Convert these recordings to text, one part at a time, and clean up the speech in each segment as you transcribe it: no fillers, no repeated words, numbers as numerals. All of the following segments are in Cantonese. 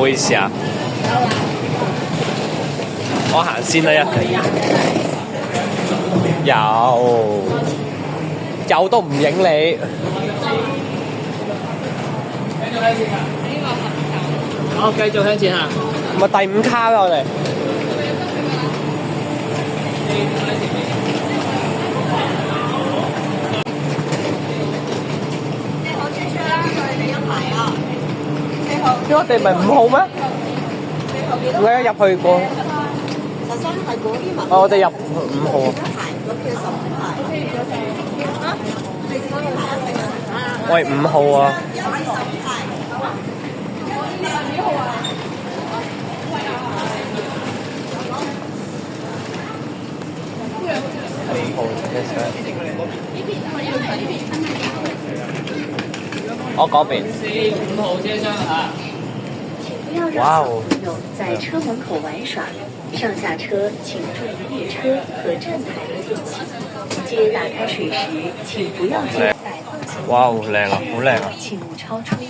唔好意思啊，我行先啦有都唔影你。好，繼續向前行。咪第5卡啦，我哋。因為我哋唔係5號咩？點解入去過13係嗰啲文。我哋入5號啊。我係5號啊。我嗰邊。5號車廂啊！不要让小朋友在车门口玩耍，上下车请注意列车和站台的间隙。接打开水时，请不要接摆放行李。哇，好靚啊，好靚啊！請勿超出行。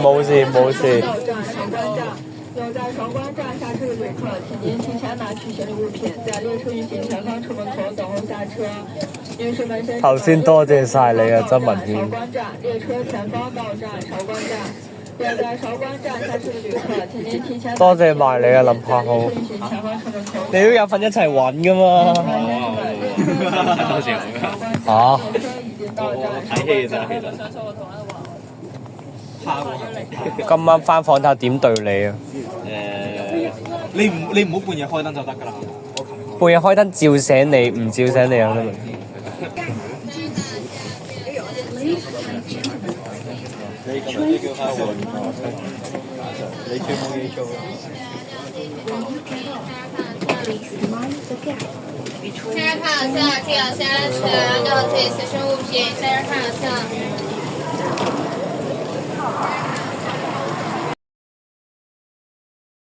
冇事冇事。到站韶关站，要在韶关站下车的旅客，请您提前拿取行李物品，在列車運行前方出門口等候下車。女士們先頭先多謝晒你啊，曾文軒。韶關站，列車前方到站韶關站。要在韶關站下車的旅客，請您提前。多謝埋你啊，林柏豪。你都有份一齊揾噶嘛？多謝我。嚇！睇戲咋，其實。今晚翻房睇下點對你啊？你唔好半夜開燈就得㗎啦。半夜開燈照醒你，唔照醒你有咩問題？现在看一下，这样先安全，要自己随身物品，先看一下。